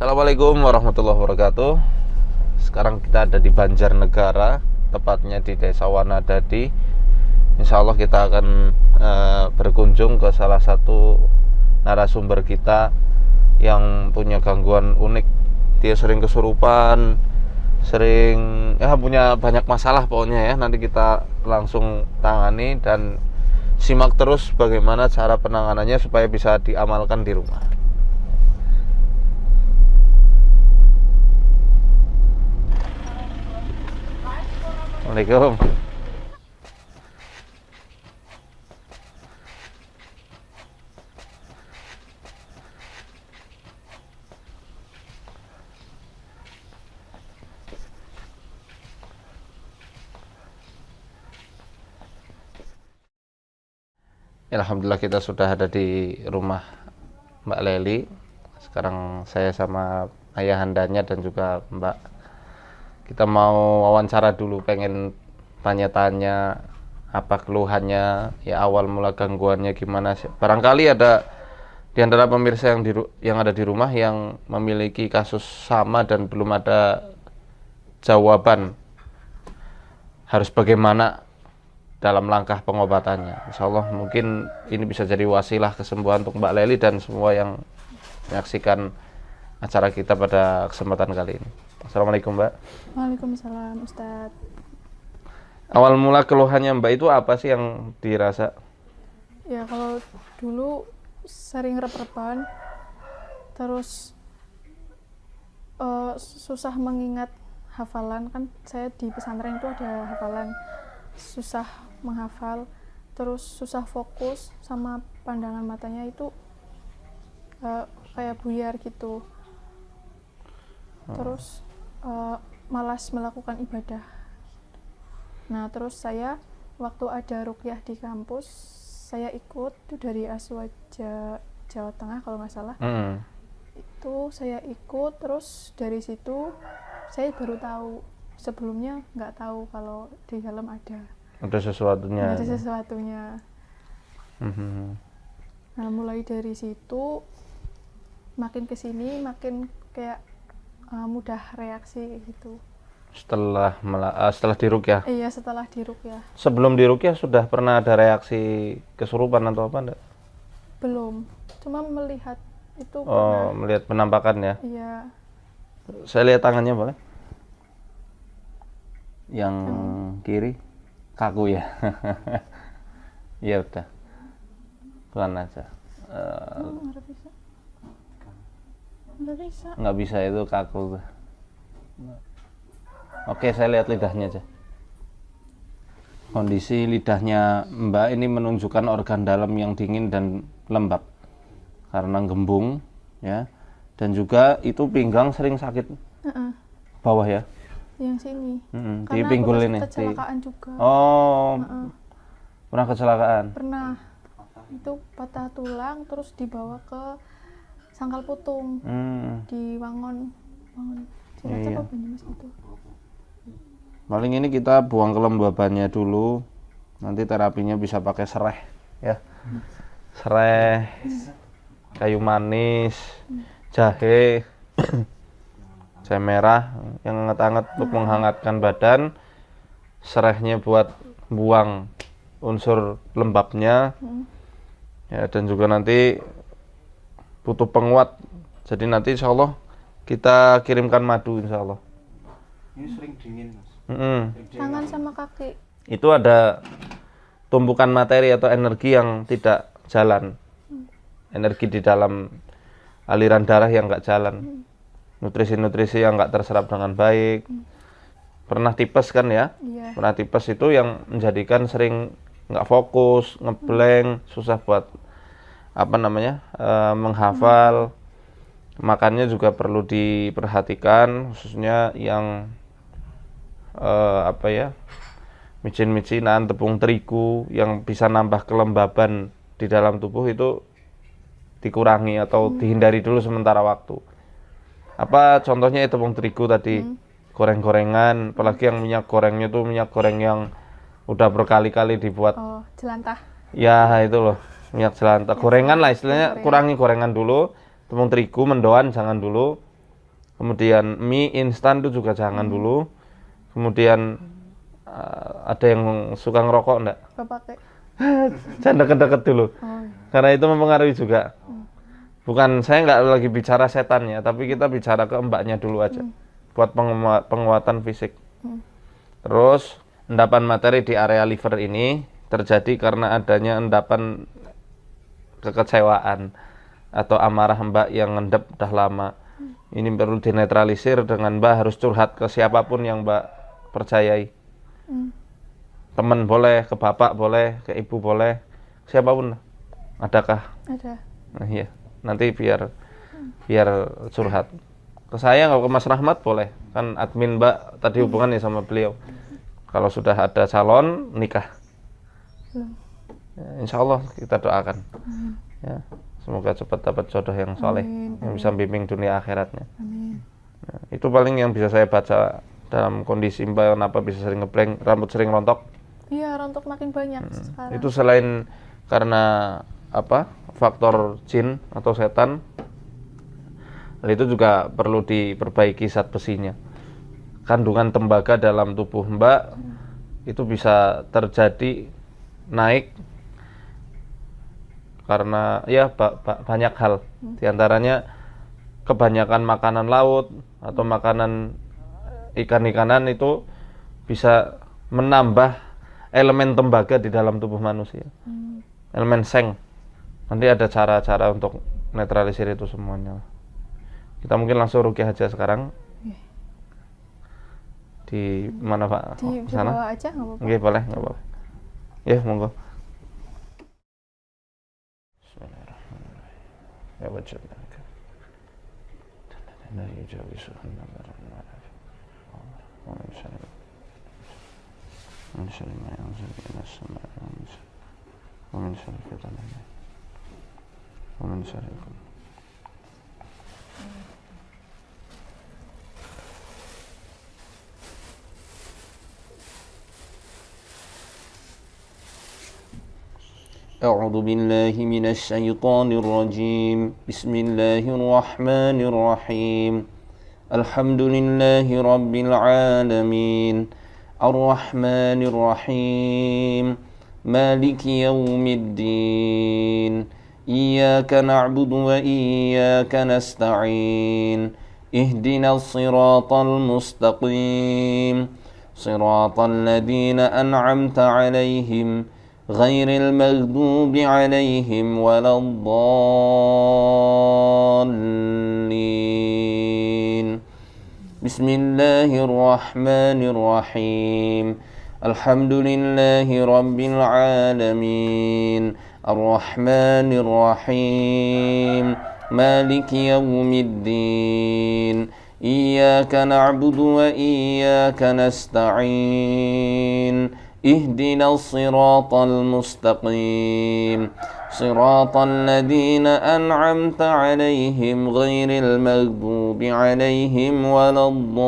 Assalamualaikum warahmatullahi wabarakatuh. Sekarang kita ada di Banjarnegara, tepatnya di Desa Wanadadi. Insya Allah kita akan berkunjung ke salah satu narasumber kita yang punya gangguan unik. Dia sering kesurupan, sering punya banyak masalah pokoknya ya. Nanti kita langsung tangani dan simak terus bagaimana cara penanganannya supaya bisa diamalkan di rumah. Assalamualaikum. Alhamdulillah kita sudah ada di rumah Mbak Leli. Sekarang saya sama ayahandanya dan juga Mbak, kita mau wawancara dulu, pengen tanya-tanya apa keluhannya, ya awal mula gangguannya gimana sih. Barangkali ada di antara pemirsa yang ada di rumah yang memiliki kasus sama dan belum ada jawaban harus bagaimana dalam langkah pengobatannya. Insya Allah mungkin ini bisa jadi wasilah kesembuhan untuk Mbak Leli dan semua yang menyaksikan acara kita pada kesempatan kali ini. Assalamualaikum Mbak. Waalaikumsalam Ustadz. Awal mula keluhannya Mbak itu apa sih yang dirasa? Ya kalau dulu sering rep-repan, terus susah mengingat hafalan, kan saya di pesantren itu ada hafalan, susah menghafal, terus susah fokus, sama pandangan matanya itu kayak buyar gitu. Terus malas melakukan ibadah. Nah terus saya waktu ada ruqyah di kampus, saya ikut itu dari Aswaja Jawa Tengah kalau nggak salah. Itu saya ikut, terus dari situ saya baru tahu, sebelumnya nggak tahu kalau di dalam ada sesuatunya. Nah mulai dari situ makin kesini makin kayak mudah reaksi gitu. Setelah diruqyah? Iya, setelah diruqyah. Sebelum diruqyah sudah pernah ada reaksi kesurupan atau apa enggak? Belum, cuma melihat itu pernah. Melihat penampakan ya? Iya. Saya lihat tangannya boleh? Yang kiri kaku ya? Iya udah, pelan aja. Nggak bisa, itu kaku. Oke, saya lihat lidahnya aja. Kondisi lidahnya Mbak ini menunjukkan organ dalam yang dingin dan lembab karena gembung ya, dan juga itu pinggang sering sakit. Bawah ya? Yang sini. Di pinggul ini. Kecelakaan juga. Pernah kecelakaan? Pernah. Itu patah tulang terus dibawa ke Sangkal Putung. Di Wangon Cilacap apa Banyumas gitu. Paling ini kita buang kelembabannya dulu, nanti terapinya bisa pakai sereh ya. Sereh, kayu manis, jahe, jahe merah yang hangat-hangat untuk menghangatkan badan, serehnya buat buang unsur lembabnya ya, dan juga nanti butuh penguat, jadi nanti insya Allah kita kirimkan madu insya Allah. Ini sering dingin Mas. Tangan sama kaki itu ada tumpukan materi atau energi yang tidak jalan, energi di dalam aliran darah yang nggak jalan, nutrisi-nutrisi yang nggak terserap dengan baik. Pernah tipes kan ya? Iya. Pernah tipes itu yang menjadikan sering nggak fokus, ngeblank, susah buat menghafal. Makannya juga perlu diperhatikan, khususnya yang micin-micinan, tepung terigu yang bisa nambah kelembaban di dalam tubuh itu dikurangi atau dihindari dulu sementara waktu. Apa contohnya tepung terigu tadi, goreng-gorengan, apalagi yang minyak gorengnya tuh minyak goreng yang udah berkali-kali dibuat. Jelantah. Ya itu loh, minyak jelantah, gorengan lah istilahnya, kurangi gorengan dulu. Tepung terigu, mendoan jangan dulu, Kemudian mie instan itu juga jangan dulu. Kemudian ada yang suka ngerokok enggak? Pakai. Jangan deket-deket dulu. Oh, iya. Karena itu mempengaruhi juga. Bukan, saya nggak lagi bicara setannya, tapi kita bicara ke mbaknya dulu aja. Buat penguatan fisik. Terus, endapan materi di area liver ini terjadi karena adanya endapan kekecewaan atau amarah mbak yang ngendep udah lama. Ini perlu dinetralisir dengan mbak harus curhat ke siapapun yang mbak percayai. Teman boleh, ke bapak boleh, ke ibu boleh, siapapun. Adakah? Ada. Nah, iya. Nanti biar curhat. Ke saya nggak, ke Mas Rahmat boleh. Kan admin mbak tadi hubungan ya sama beliau. Kalau sudah ada calon nikah. Ya, insya Allah kita doakan. Ya, semoga cepat dapat jodoh yang soleh, yang bisa bimbing dunia akhiratnya. Amin. Nah, itu paling yang bisa saya baca dalam kondisi mbak kenapa bisa sering ngeblank, rambut sering rontok. Iya, rontok makin banyak sekarang. Itu selain karena faktor jin atau setan, hal itu juga perlu diperbaiki zat besinya. Kandungan tembaga dalam tubuh mbak itu bisa terjadi naik karena ya banyak hal. Di antaranya kebanyakan makanan laut atau makanan ikan-ikanan itu bisa menambah elemen tembaga di dalam tubuh manusia. Elemen seng. Nanti ada cara-cara untuk netralisir itu semuanya. Kita mungkin langsung ruqyah aja sekarang. Di mana Pak? Di sana? bawah aja nggak apa-apa. Oke, boleh, nggak apa-apa. Ya, monggo. Bismillahirrahmanirrahim. Ya wajibna. La yujawisuhun nabaran ma'ruf. Wa min syarri ma yanzil ila as-sama'i wa min syarri fitnah. Wa min syarri أعوذ بالله من الشيطان الرجيم بسم الله الرحمن الرحيم الحمد لله رب العالمين الرحمن الرحيم مالك يوم الدين إياك نعبد وإياك نستعين اهدنا الصراط المستقيم صراط الذين أنعمت عليهم غير المغضوب عليهم ولا الضالين بسم الله الرحمن الرحيم الحمد لله رب العالمين الرحمن الرحيم مالك يوم الدين إياك نعبد وإياك نستعين اهدنا الصراط المستقيم صراط الذين أنعمت عليهم غير المغضوب عليهم ولا الضالين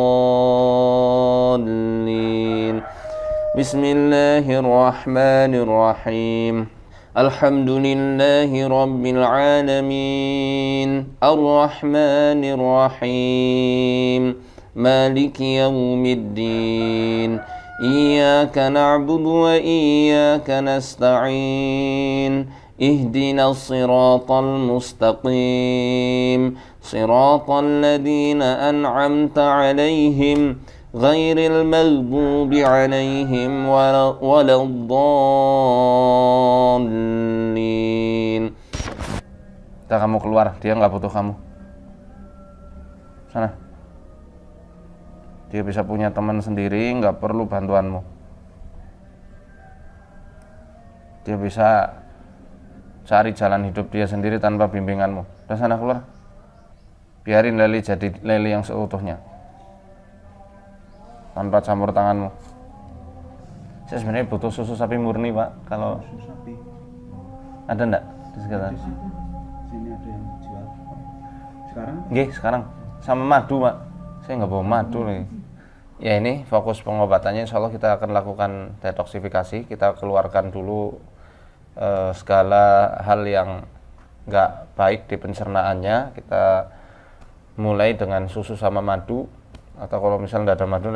بسم الله الرحمن الرحيم الحمد لله رب العالمين الرحمن الرحيم مالك يوم الدين إياك نعبد وإياك نستعين اهدنا الصراط المستقيم صراط الذين أنعمت عليهم غير المغضوب عليهم ولا الضالين. Kita kamu keluar, dia nggak butuh kamu. Sana. Dia bisa punya teman sendiri, nggak perlu bantuanmu. Dia bisa cari jalan hidup dia sendiri tanpa bimbinganmu. Udah sana keluar. Biarin Leli jadi Leli yang seutuhnya. Tanpa campur tanganmu. Saya sebenarnya butuh susu sapi murni, Pak. Kalau Susu sapi. ada enggak di sekitar? Sini ada yang jual. Sekarang? Nggih, sekarang. Sama madu, Pak. Saya nggak bawa madu nih. Ya, ini fokus pengobatannya insya Allah kita akan lakukan detoksifikasi. Kita keluarkan dulu segala hal yang nggak baik di pencernaannya. Kita mulai dengan susu sama madu, atau kalau misalnya tidak ada madu,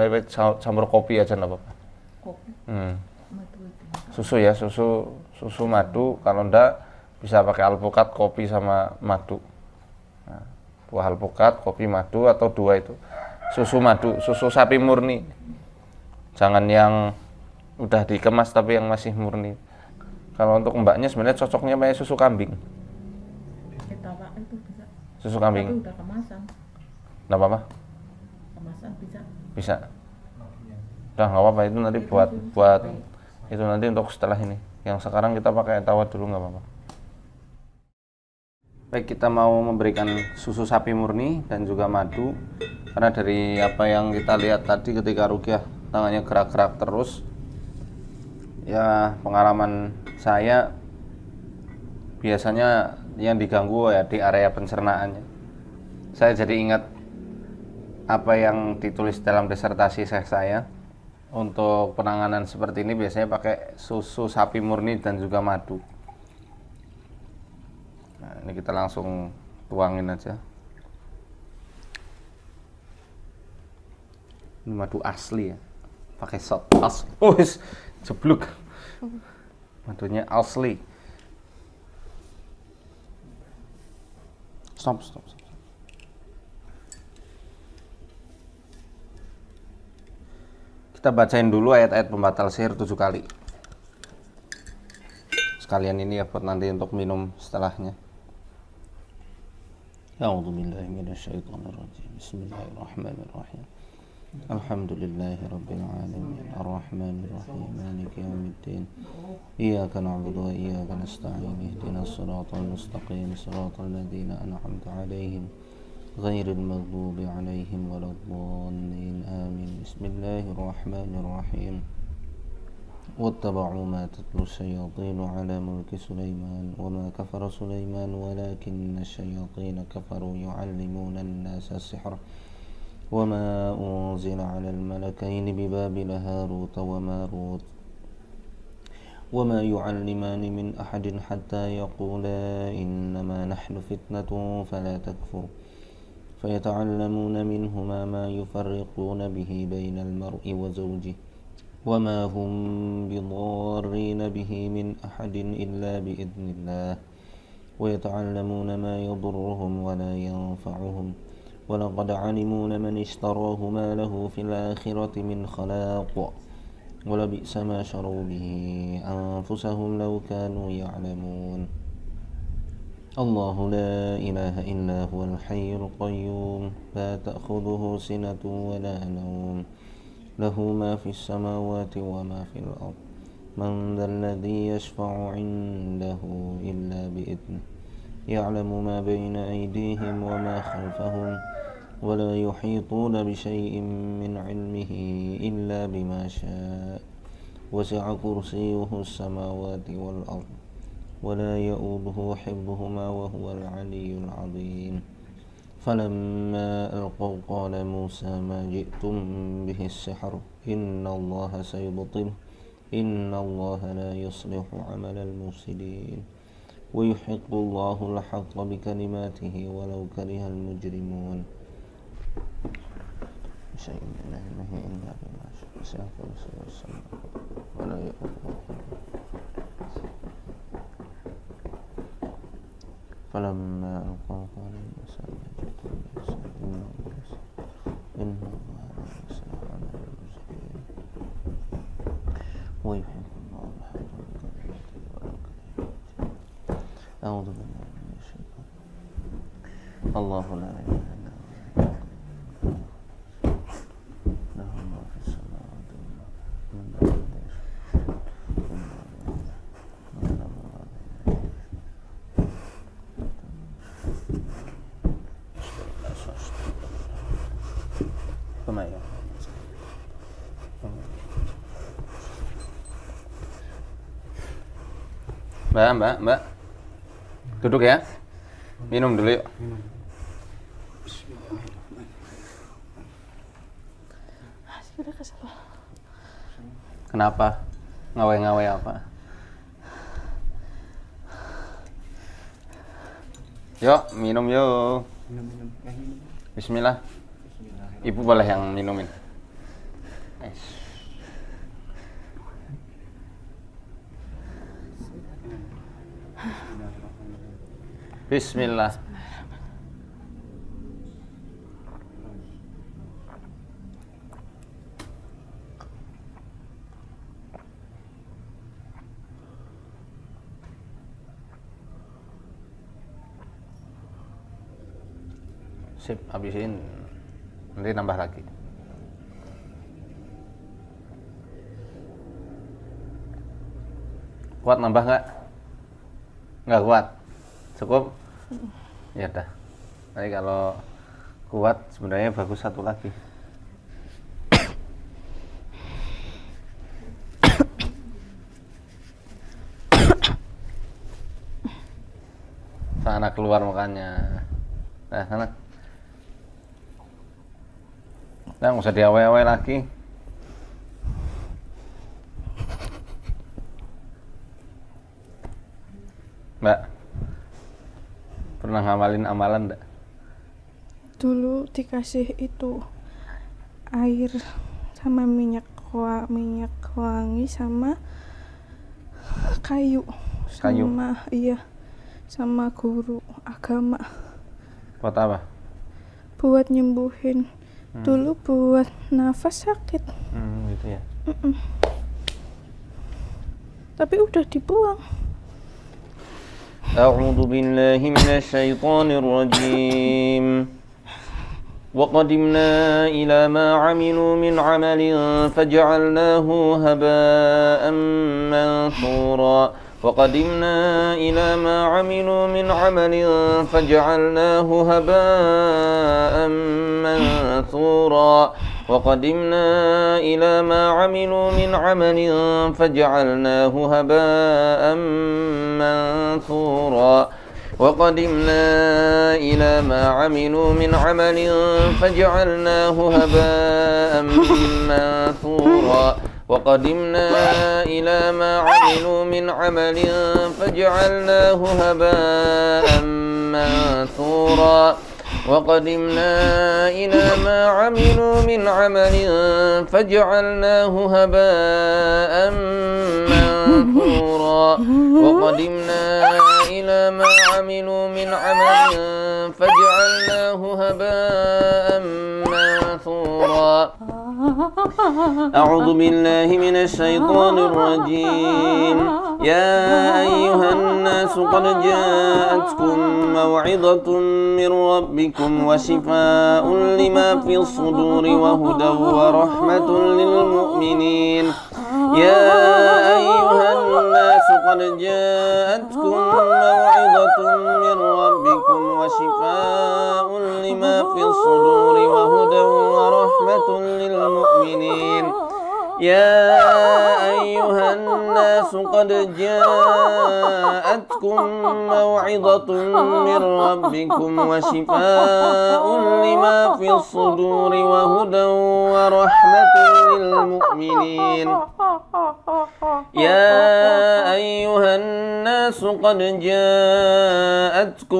campur kopi aja nggak apa-apa. Kopi, madu itu. Susu ya, susu madu. Kalau enggak bisa pakai alpukat, kopi sama madu. Nah, buah alpukat, kopi, madu, atau dua itu. Susu madu, susu sapi murni. Jangan yang udah dikemas tapi yang masih murni. Kalau untuk mbaknya sebenarnya cocoknya pakai susu kambing. Kita Pak itu bisa. Susu kambing. Tapi udah kemasan. Enggak apa-apa? Kemasan bisa. Bisa. Udah nggak apa-apa, itu nanti buat itu nanti untuk setelah ini. Yang sekarang kita pakai tawar dulu nggak apa-apa. Baik, kita mau memberikan susu sapi murni dan juga madu. Karena dari apa yang kita lihat tadi ketika Ruqyah tangannya gerak-gerak terus, ya pengalaman saya biasanya yang diganggu ya di area pencernaannya. Saya jadi ingat apa yang ditulis dalam disertasi saya. Untuk penanganan seperti ini biasanya pakai susu sapi murni dan juga madu. Nah, ini kita langsung tuangin aja. Ini madu asli ya, pakai shot asli. Oh, jeblok. Madunya asli. Stop. Kita bacain dulu ayat-ayat pembatal sihir 7 kali. Sekalian ini ya buat nanti untuk minum setelahnya. A'udzubillahi minasyaitonirrajim. Bismillahirrahmanirrahim. Alhamdulillahirabbil alamin. Arrahmanirrahim. Maliki yaumiddin. Iyyaka na'budu wa iyyaka nasta'in. Ihdinas siratal mustaqim. Siratal ladzina an'amta 'alaihim غير المغضوب عليهم ولا الضالين آمين. بسم الله الرحمن الرحيم. واتبعوا ما تتلو الشياطين على ملك سليمان وما كفر سليمان ولكن الشياطين كفروا يعلمون الناس السحر وما أنزل على الملكين ببابل هاروت وماروت وما يعلمان من أحد حتى يقولا إنما نحن فتنة فلا تكفر فيتعلمون منهما ما يفرقون به بين المرء وزوجه وما هم بضارين به من أحد إلا بإذن الله ويتعلمون ما يضرهم ولا ينفعهم ولقد علموا لمن اشتراه ما له في الآخرة من خلاق ولبئس ما شروا به أنفسهم لو كانوا يعلمون. الله لا إله إلا هو الحي القيوم لا تأخذه سنة ولا نوم له ما في السماوات وما في الأرض من ذا الذي يشفع عنده إلا بإذنه يعلم ما بين أيديهم وما خلفهم ولا يحيطون بشيء من علمه إلا بما شاء وسع كرسيه السماوات والأرض ولا يؤوده حفظهما وهو العلي العظيم. فلما ألقوا قال موسى ما جئتم به السحر إن الله سيبطله إن الله لا يصلح عمل المفسدين ويحق الله الحق بكلماته ولو كره المجرمون. شيء من علمه إلا بما شاء وسع كرسيه السماوات ولا يؤوده فلما ألقوا قال موسى ما جئتم به السحر إن الله لا يصلح عمل المفسدين ويحق الله الحق بكلماته ولو كره المجرمون. أعوذ بالله من الشيطان. الله لا إله إلا هو له ما في السماوات وما من ذا الذي يشفع Mbak, duduk ya, minum dulu yuk. Sudah kesel. Kenapa? Ngawai-ngawai apa? Yuk, minum yuk. Minum. Bismillah. Ibu boleh yang minumin. Bismillah. Sip, habisin. Nanti nambah lagi. Kuat nambah nggak? Nggak kuat. Cukup? Ya dah. Nanti kalau kuat sebenarnya bagus satu lagi. Sana keluar mukanya. Nah, sana. Nah, nggak usah diawai-awai lagi. Mbak, pernah ngamalin amalan enggak? Dulu dikasih itu air sama minyak wangi sama kayu. Kayu? Sama guru agama Buat apa? buat nyembuhin. Dulu buat nafas sakit, Gitu ya. tapi udah dibuang. أعوذ بالله من الشيطان الرجيم وقدمنا إلى ما عملوا من عمل فجعلناه هباء منثورا وقدمنا إلى ما عملوا من عمل فجعلناه هباء منثورا وقدمنا إلى ما عملوا من عمل فجعلناه هباء منثورا وقدمنا إلى ما عملوا من عمل فجعلناه هباء منثورا وقدمنا إلى ما عملوا من عمل فجعلناه هباء منثورا وقدمنا إلى ما عملوا من عمل فجعلناه هباء منثورا وقدمنا إلى ما عملوا من عمل فجعلناه هباء منثورا أعوذ بالله من الشيطان الرجيم يا أيها الناس قد جاءتكم موعظة من ربكم وشفاء لما في الصدور وهدى ورحمة للمؤمنين يا أيها الناس قد جاءتكم موعظة من ربكم وشفاء لما في الصدور وهدى ورحمة للمؤمنين يا أيها الناس قد جاءتكم موعظة من ربكم وشفاء لما في الصدور وهدى ورحمة للمؤمنين يا أيها الناس قد جاءتكم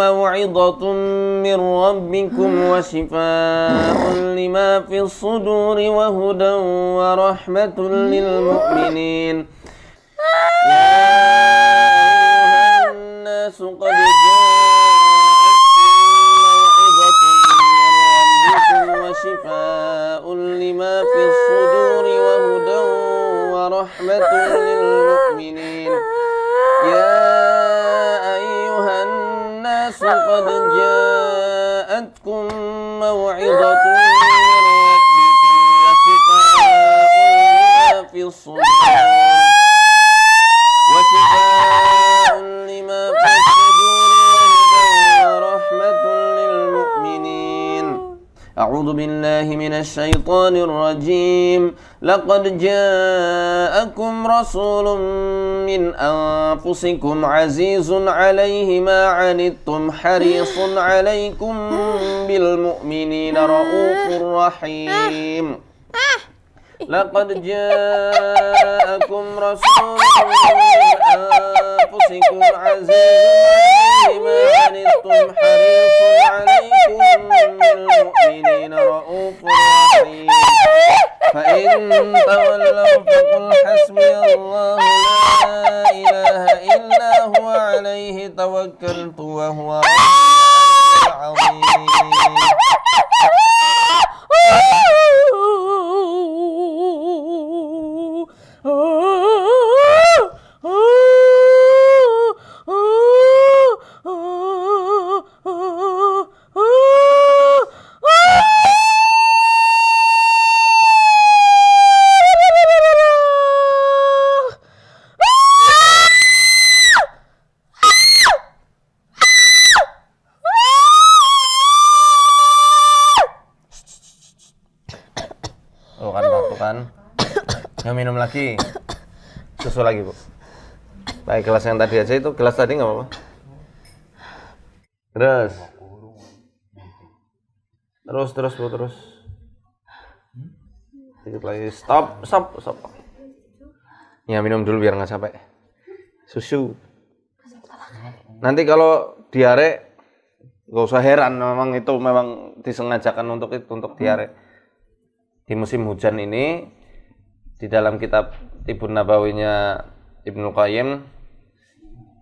موعظة من ربكم وشفاء لما في الصدور وهدى ورحمة للمؤمنين يا أيها الناس قد جاءتكم موعظة من ربكم وشفاء لما في الصدور وهدى ورحمة للمؤمنين يا أيها الناس قد جاءتكم موعظة في الصدور وشفاء لما في الصدور ورحمة للمؤمنين أعوذ بالله من الشيطان الرجيم لقد جاءكم رسول من أنفسكم عزيز عليه ما عنتم حريص عليكم بالمؤمنين رؤوف رحيم لقد جاءكم رسول من أنفسكم عزيز عليه ما عنتم حريص عليكم بالمؤمنين رؤوف رحيم فإن تولوا فقل حسبي الله لا إله إلا هو عليه توكلت وهو رب العرش العظيم. Oh kan batuk kan? Ya minum lagi. Susu lagi bu. Baik gelas yang tadi aja itu gelas tadi nggak apa-apa. Terus bu terus. Sedikit lagi. Stop. Ya minum dulu biar nggak capek. Susu. Nanti kalau diare nggak usah heran, memang disengajakan untuk itu, untuk diare. Di musim hujan ini di dalam kitab Tibbun Nabawinya Ibnu Qayyim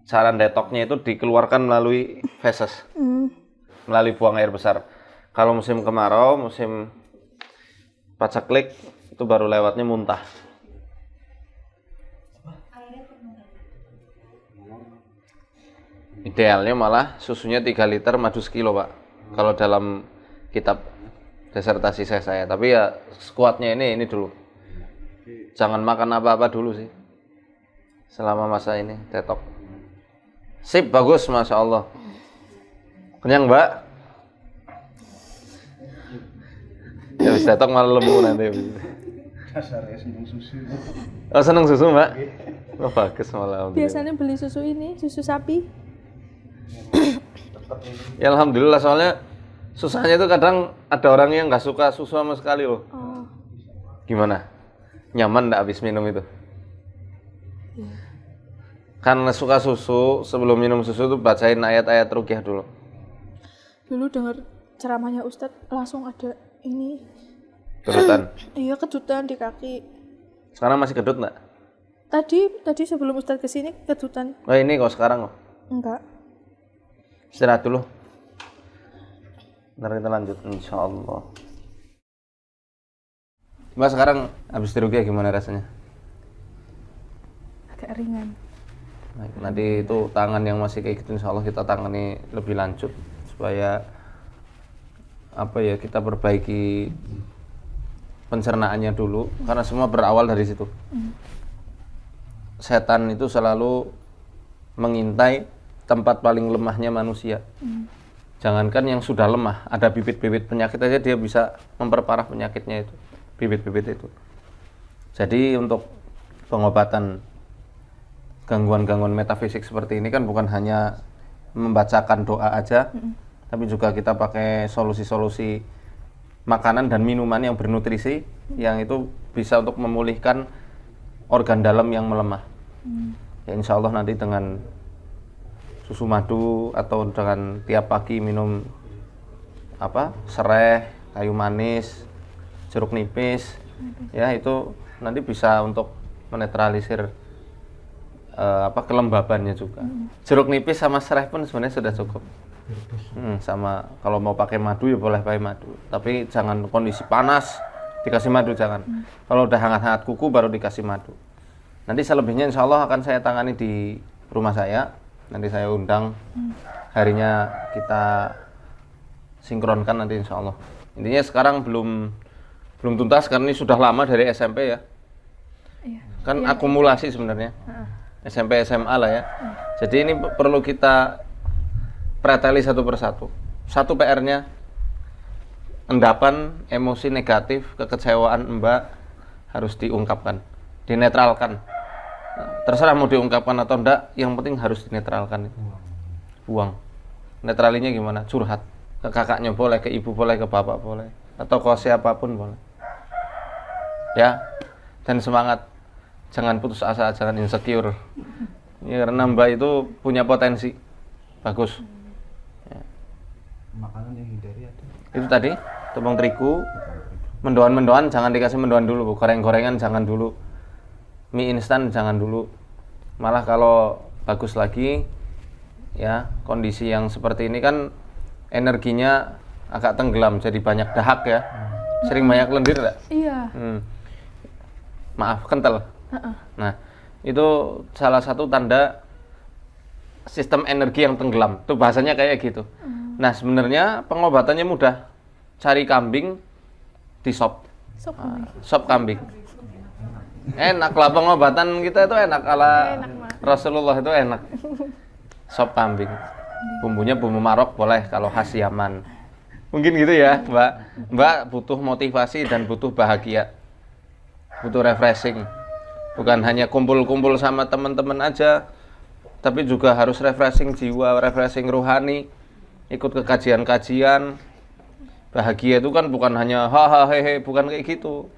saran detoknya itu dikeluarkan melalui feses, melalui buang air besar. Kalau musim kemarau, musim paceklik itu baru lewatnya muntah. Idealnya malah susunya 3 liter madu sekilo pak. Kalau dalam kitab disertasi saya, tapi ya sekuatnya ini dulu. Jangan makan apa-apa dulu sih selama masa ini detok. Sip, bagus, masya Allah. Kenyang mbak? Ya habis detok malah lemu nanti. Dasarnya seneng susu. Oh seneng susu mbak? Oh bagus malah. Biasanya beli susu ini, susu sapi. Ya alhamdulillah, soalnya susahnya itu kadang ada orang yang nggak suka susu sama sekali loh. Oh. Gimana? Nyaman nggak habis minum itu? Karena suka susu, sebelum minum susu tuh bacain ayat-ayat ruqyah dulu. Dulu dengar ceramahnya Ustadz langsung ada ini. Kedutan. Iya kedutan di kaki. Sekarang masih kedut nggak? Tadi sebelum Ustadz kesini kedutan. Oh ini kok sekarang kok? Enggak. Istirahat dulu. Ntar kita lanjut insyaallah. Mas sekarang habis diruqyah gimana rasanya? Agak ringan. Nah, nanti itu tangan yang masih kayak gitu insyaallah kita tangani lebih lanjut supaya kita perbaiki pencernaannya dulu karena semua berawal dari situ. Setan itu selalu mengintai tempat paling lemahnya manusia. Jangankan yang sudah lemah, ada bibit-bibit penyakit aja dia bisa memperparah penyakitnya itu, bibit-bibit itu. Jadi untuk pengobatan gangguan-gangguan metafisik seperti ini kan bukan hanya membacakan doa aja, tapi juga kita pakai solusi-solusi makanan dan minuman yang bernutrisi, yang itu bisa untuk memulihkan organ dalam yang melemah. Ya insya Allah nanti dengan susu madu atau dengan tiap pagi minum sereh, kayu manis, jeruk nipis, ya itu nanti bisa untuk menetralisir kelembabannya juga. Jeruk nipis sama sereh pun sebenarnya sudah cukup. Sama kalau mau pakai madu ya boleh pakai madu, tapi jangan kondisi panas dikasih madu, jangan. Kalau udah hangat-hangat kuku baru dikasih madu. Nanti selebihnya insya Allah akan saya tangani di rumah saya. Nanti saya undang, harinya kita sinkronkan nanti insya Allah. Intinya sekarang belum tuntas karena ini sudah lama dari SMP ya. Iya. Kan akumulasi sebenarnya. SMP SMA lah ya. Jadi ini perlu kita preteli satu persatu. Satu PR-nya endapan emosi negatif, kekecewaan Mbak harus diungkapkan, dinetralkan. Terserah mau diungkapkan atau enggak, yang penting harus dinetralkan itu. Buang. Netralinya gimana? Curhat. Ke kakaknya boleh, ke ibu boleh, ke bapak boleh, atau ke siapapun boleh. Ya. Dan semangat. Jangan putus asa, jangan insecure. Ya, karena Mbak itu punya potensi bagus. Makanan yang hindari ada. Itu tadi tepung terigu, mendoan-mendoan jangan dikasih mendoan dulu, Bu. Goreng-gorengan jangan dulu, mie instan jangan dulu. Malah kalau bagus lagi, ya kondisi yang seperti ini kan energinya agak tenggelam, jadi banyak dahak ya. Sering banyak lendir nggak? Iya. Maaf, kental. Nah, itu salah satu tanda sistem energi yang tenggelam. Itu bahasanya kayak gitu. Nah, sebenarnya pengobatannya mudah. Cari kambing di sop. Sop kambing. Sop kambing. Enak lah, pengobatan kita itu enak ala Enak, Mak. Rasulullah itu enak. Sop kambing. Bumbunya bumbu marok boleh kalau khas Yaman. Mungkin gitu ya, Mbak. Mbak butuh motivasi dan butuh bahagia. Butuh refreshing. Bukan hanya kumpul-kumpul sama teman-teman aja, tapi juga harus refreshing jiwa, refreshing rohani. Ikut ke kajian-kajian. Bahagia itu kan bukan hanya hahaha hehe, bukan kayak gitu.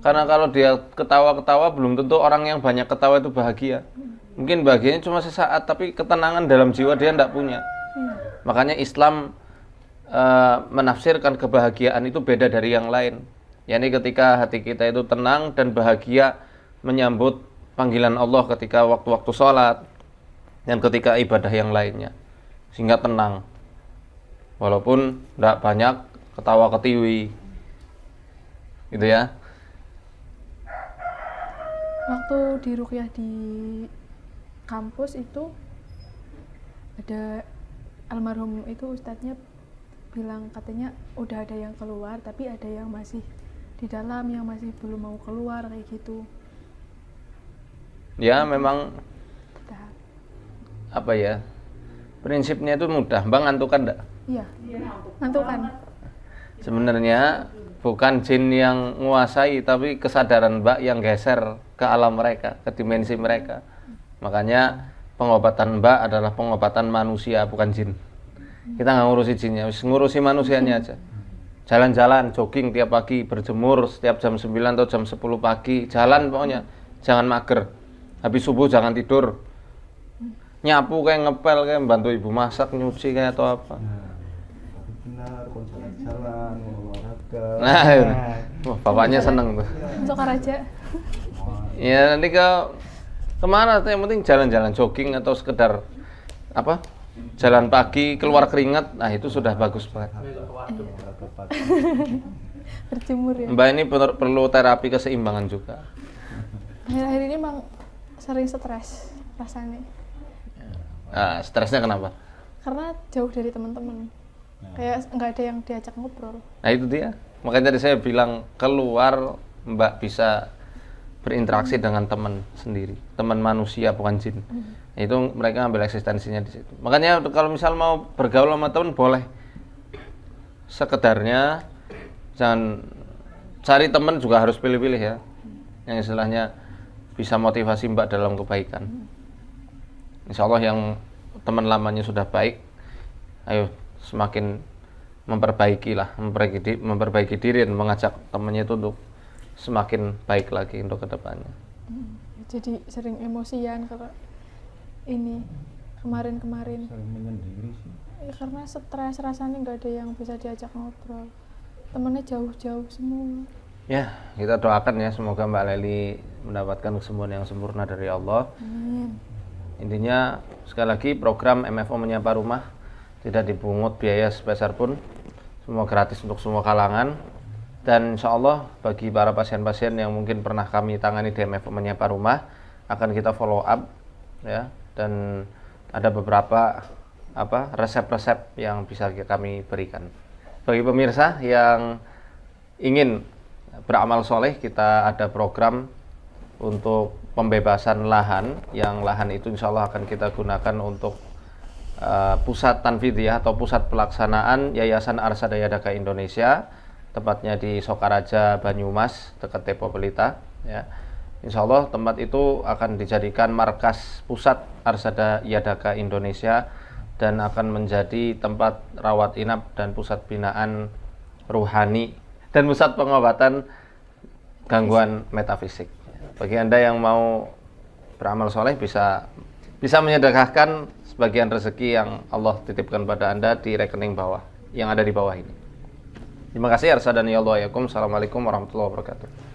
Karena kalau dia ketawa-ketawa belum tentu orang yang banyak ketawa itu bahagia. Mungkin bahagianya cuma sesaat, tapi ketenangan dalam jiwa dia tidak punya. Makanya Islam menafsirkan kebahagiaan itu beda dari yang lain. yakni ketika hati kita itu tenang dan bahagia menyambut panggilan Allah ketika waktu-waktu sholat dan ketika ibadah yang lainnya, sehingga tenang walaupun tidak banyak ketawa ketiwi gitu ya. Waktu di ruqyah di kampus itu ada almarhum itu ustadznya bilang katanya udah ada yang keluar tapi ada yang masih di dalam, yang masih belum mau keluar kayak gitu. Ya memang Tahap. apa ya, prinsipnya itu mudah. Bang ngantuk kan enggak? Iya, ngantuk kan? Sebenarnya bukan jin yang menguasai, tapi kesadaran Mbak yang geser ke alam mereka, ke dimensi mereka. Makanya pengobatan Mbak adalah pengobatan manusia, bukan jin. Kita nggak ngurusi jinnya, ngurusi manusianya aja. Jalan-jalan, jogging tiap pagi, berjemur setiap jam 9 atau jam 10 pagi. Jalan pokoknya, jangan mager. Habis subuh jangan tidur. Nyapu kayak ngepel, kayak bantu ibu masak, nyuci kayak atau apa. Benar, kon jalan-jalan, olahraga. Nah, wah, bapaknya seneng tuh. Untuk Raja. Ya nanti kemana tuh, yang penting jalan-jalan, jogging atau sekedar apa, jalan pagi keluar keringat, nah itu sudah bagus banget. Berjemur ya. Mbak ini perlu terapi keseimbangan juga. Akhir-akhir ini emang sering stres rasanya. Nah, stresnya kenapa? Karena jauh dari teman-teman. Kayak nggak ada yang diajak ngobrol. Nah itu dia, makanya tadi saya bilang keluar Mbak bisa berinteraksi dengan teman sendiri, teman manusia bukan jin. Itu mereka ambil eksistensinya di situ. Makanya kalau misal mau bergaul sama teman boleh, sekedarnya jangan cari teman juga harus pilih-pilih ya, yang istilahnya bisa motivasi Mbak dalam kebaikan. Insya Allah yang teman lamanya sudah baik, ayo semakin memperbaiki diri dan mengajak temannya itu untuk semakin baik lagi untuk kedepannya. Jadi sering emosian kalau ini kemarin-kemarin. Sering menyendiri sih. Ya, karena stres rasanya nggak ada yang bisa diajak ngobrol. Temennya jauh-jauh semua. Ya, kita doakan ya semoga Mbak Leli mendapatkan kesembuhan yang sempurna dari Allah. Amin. Intinya sekali lagi program MFO Menyapa Rumah tidak dipungut biaya sebesar pun, semua gratis untuk semua kalangan. Dan insya Allah bagi para pasien-pasien yang mungkin pernah kami tangani di MFO Menyapa Rumah akan kita follow up ya, dan ada beberapa resep-resep yang bisa kami berikan. Bagi pemirsa yang ingin beramal soleh, kita ada program untuk pembebasan lahan, yang lahan itu insya Allah akan kita gunakan untuk pusat tanfidiyah atau pusat pelaksanaan Yayasan Arsada Yadaka Indonesia, tepatnya di Sokaraja, Banyumas, dekat Tepo Pelita ya. Insya Allah tempat itu akan dijadikan markas pusat Arsada Yadaka Indonesia dan akan menjadi tempat rawat inap dan pusat binaan ruhani dan pusat pengobatan gangguan metafisik. Bagi Anda yang mau beramal soleh bisa bisa menyedekahkan sebagian rezeki yang Allah titipkan pada Anda di rekening bawah, yang ada di bawah ini. Terima kasih. Arsa dan ya Allah yakum. Assalamualaikum warahmatullahi wabarakatuh.